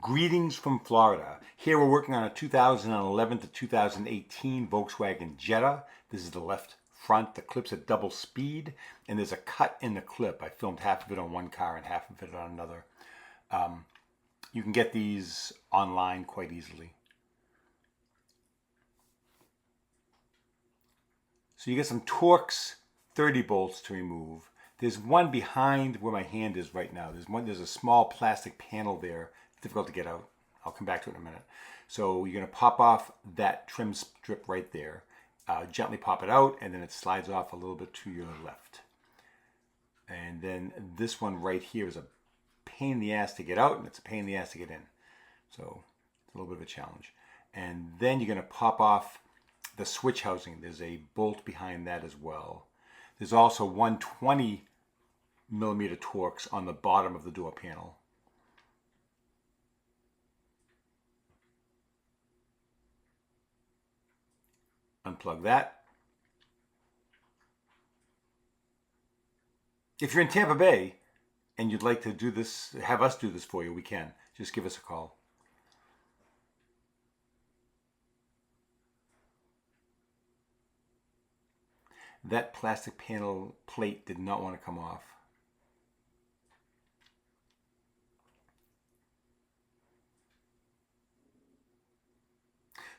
Greetings from Florida. Here we're working on a 2011 to 2018 Volkswagen Jetta. This is the left front. The clip's at double speed and there's a cut in the clip. I filmed half of it on one car and half of it on another. You can get these online quite easily. So you get some Torx 30 bolts to remove. There's one behind where my hand is right now. There's a small plastic panel there. It's difficult to get out. I'll come back to it in a minute. So you're going to pop off that trim strip right there. Gently pop it out and then it slides off a little bit to your left. And then this one right here is a pain in the ass to get out and it's a pain in the ass to get in. So it's a little bit of a challenge. And then you're going to pop off the switch housing. There's a bolt behind that as well. There's also 120 millimeter Torx on the bottom of the door panel. Unplug that. If you're in Tampa Bay and you'd like to do this, have us do this for you, we can. Just give us a call. That plastic panel plate did not want to come off.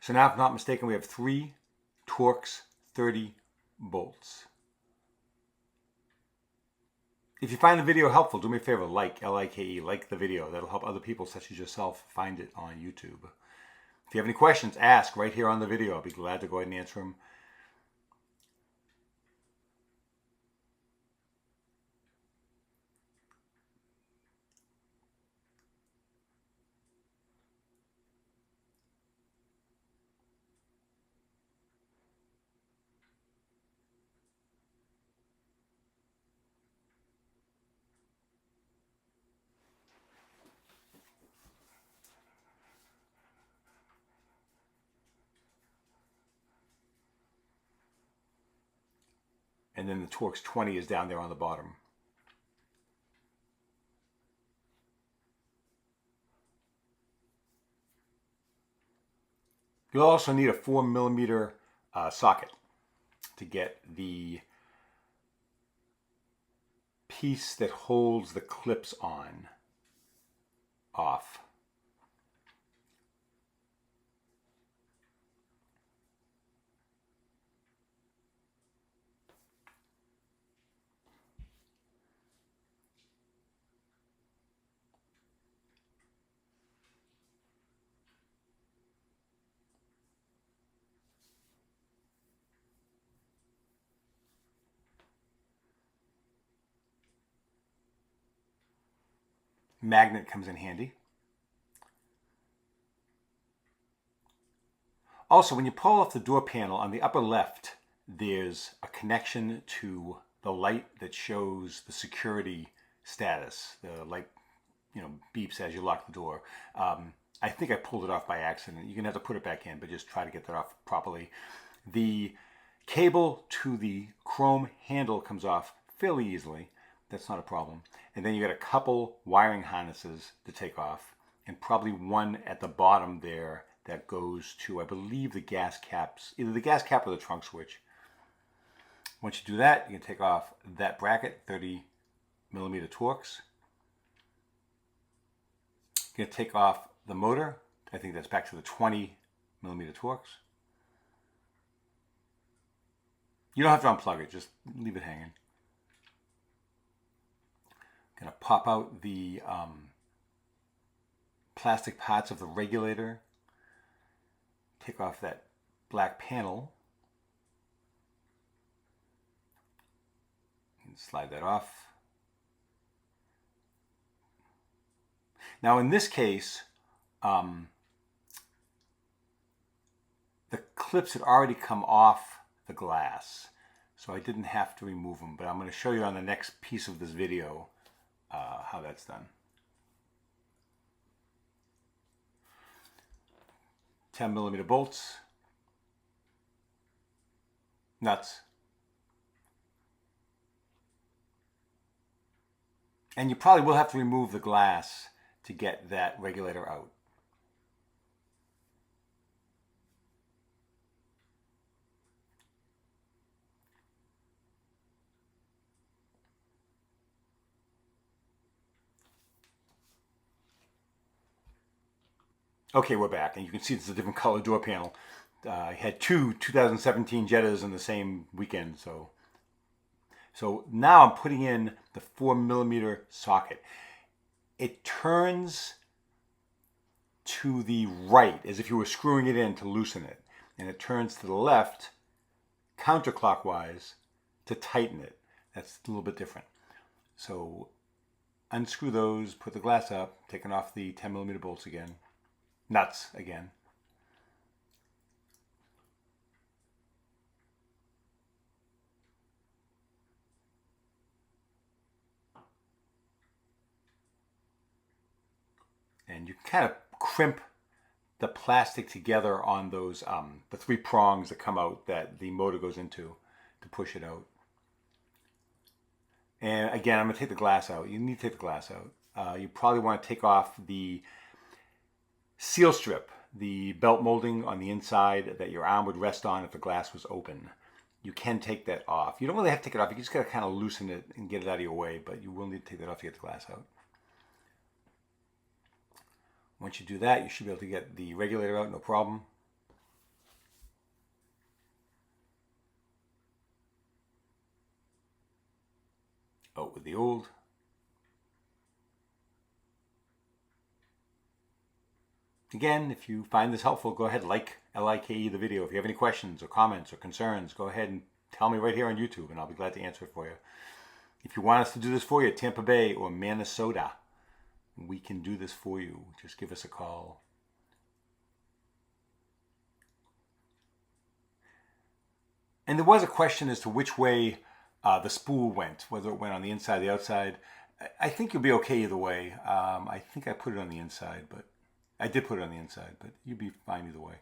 So now, if I'm not mistaken, we have 3 Torx 30 bolts. If you find the video helpful, do me a favor, like, L-I-K-E, like the video. That'll help other people such as yourself find it on YouTube. If you have any questions, ask right here on the video. I'll be glad to go ahead and answer them. And then the Torx 20 is down there on the bottom. You'll also need a 4 millimeter socket to get the piece that holds the clips on off. Magnet comes in handy. Also, when you pull off the door panel on the upper left, there's a connection to the light that shows the security status. The light, beeps as you lock the door. I think I pulled it off by accident. You're going to have to put it back in, but just try to get that off properly. The cable to the chrome handle comes off fairly easily. That's not a problem. And then you got a couple wiring harnesses to take off and probably one at the bottom there that goes to, I believe, the gas caps, either the gas cap or the trunk switch. Once you do that, you can take off that bracket, 30 millimeter Torx. You're going to take off the motor. I think that's back to the 20 millimeter Torx. You don't have to unplug it, just leave it hanging. Going to pop out the plastic parts of the regulator. Take off that black panel. And slide that off. Now in this case, the clips had already come off the glass, so I didn't have to remove them, but I'm going to show you on the next piece of this video how that's done. 10 millimeter bolts, nuts, and you probably will have to remove the glass to get that regulator out. Okay, we're back, and you can see it's a different color door panel. I had two 2017 Jettas in the same weekend, so now I'm putting in the 4mm socket. It turns to the right as if you were screwing it in to loosen it, and it turns to the left counterclockwise to tighten it. That's a little bit different. So unscrew those, put the glass up, taking off the 10mm bolts again, nuts again. And you can kind of crimp the plastic together on those, the 3 prongs that come out that the motor goes into to push it out. And again, I'm going to take the glass out. You need to take the glass out. You probably want to take off the seal strip, the belt molding on the inside that your arm would rest on if the glass was open. You can take that off. You don't really have to take it off. You just got to kind of loosen it and get it out of your way, but you will need to take that off to get the glass out. Once you do that, you should be able to get the regulator out, no problem. Out with the old. Again, if you find this helpful, go ahead, like the video. If you have any questions or comments or concerns, go ahead and tell me right here on YouTube, and I'll be glad to answer it for you. If you want us to do this for you, Tampa Bay or Minnesota, we can do this for you. Just give us a call. And there was a question as to which way the spool went, whether it went on the inside or the outside. I think you'll be okay either way. I think I put it on the inside, but I did put it on the inside, but you'd be fine either way.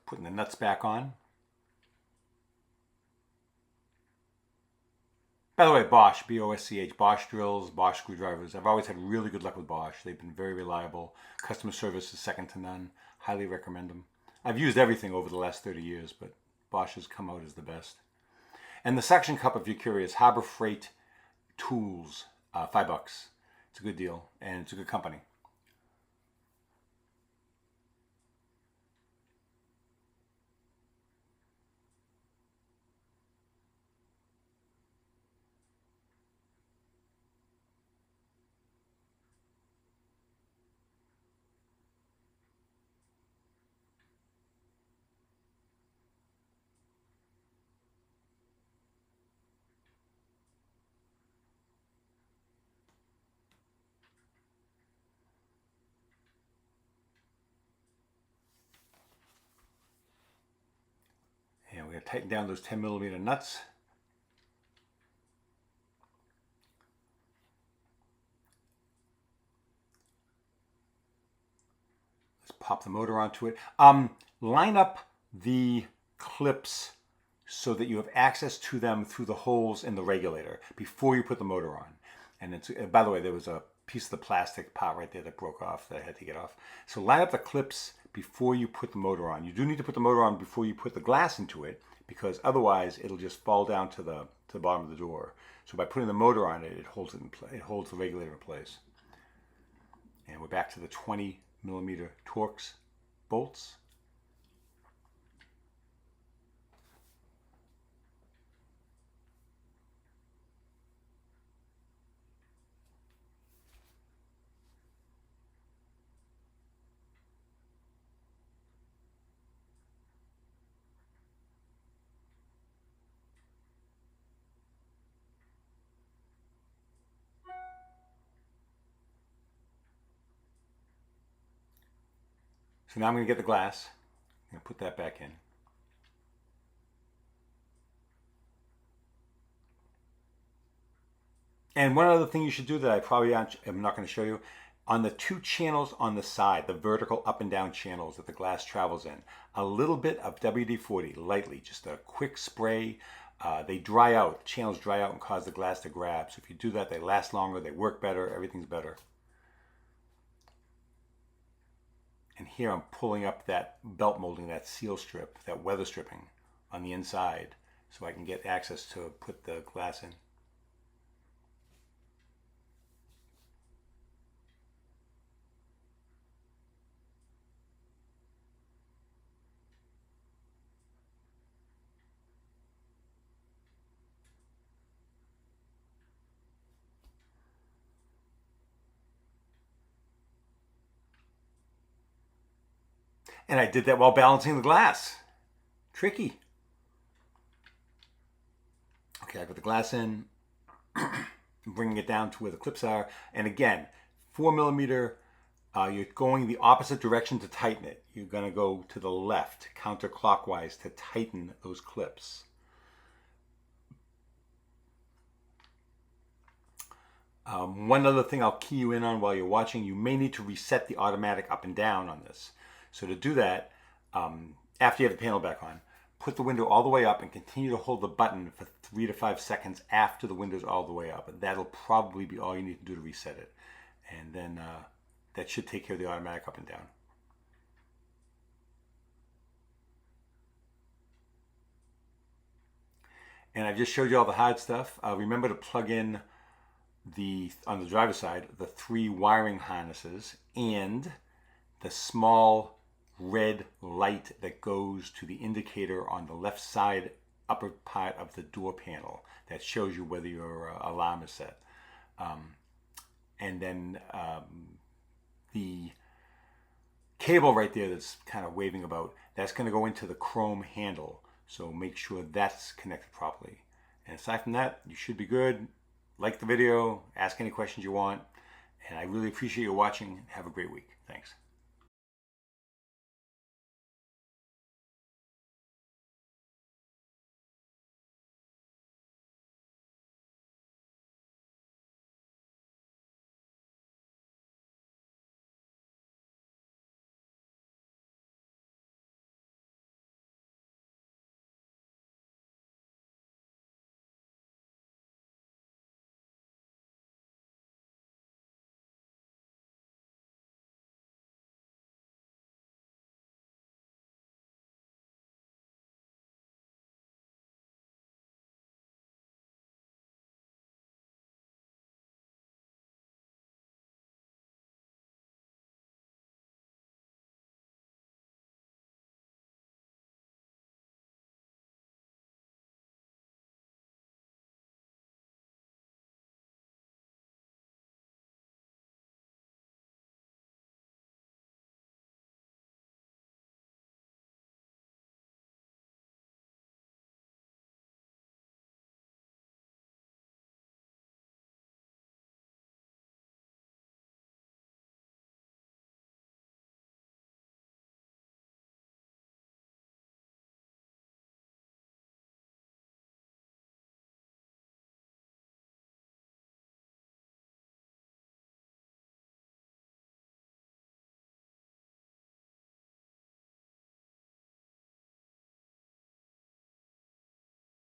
Putting the nuts back on. By the way, Bosch, B-O-S-C-H, Bosch drills, Bosch screwdrivers. I've always had really good luck with Bosch. They've been very reliable. Customer service is second to none. Highly recommend them. I've used everything over the last 30 years, but Bosch has come out as the best. And the suction cup, if you're curious, Harbor Freight Tools, $5. It's a good deal, and it's a good company. And we're going to tighten down those 10mm nuts. Let's pop the motor onto it. Line up the clips so that you have access to them through the holes in the regulator before you put the motor on. And it's, by the way, there was a piece of the plastic part right there that broke off that I had to get off. So line up the clips before you put the motor on. You do need to put the motor on before you put the glass into it, because otherwise it'll just fall down to the bottom of the door. So by putting the motor on it, it holds it in place. It holds the regulator in place. And we're back to the 20mm Torx bolts. So now I'm going to get the glass. I'm going to put that back in. And one other thing you should do that I probably am not going to show you, on the two channels on the side, the vertical up and down channels that the glass travels in, a little bit of WD-40, lightly, just a quick spray. They dry out, the channels dry out and cause the glass to grab. So if you do that, they last longer, they work better, everything's better. And here I'm pulling up that belt molding, that seal strip, that weather stripping on the inside so I can get access to put the glass in. And I did that while balancing the glass. Tricky. Okay, I got the glass in, bringing it down to where the clips are. And again, 4mm, you're going the opposite direction to tighten it. You're going to go to the left, counterclockwise, to tighten those clips. One other thing I'll key you in on while you're watching, you may need to reset the automatic up and down on this. So to do that, after you have the panel back on, put the window all the way up and continue to hold the button for 3 to 5 seconds after the window's all the way up. And that'll probably be all you need to do to reset it. And then that should take care of the automatic up and down. And I've just showed you all the hard stuff. Remember to plug in on the driver's side, the 3 wiring harnesses and the small red light that goes to the indicator on the left side upper part of the door panel that shows you whether your alarm is set. And then the cable right there that's kind of waving about, that's going to go into the chrome handle. So make sure that's connected properly. And aside from that, you should be good. Like the video, ask any questions you want. And I really appreciate you watching. Have a great week. Thanks.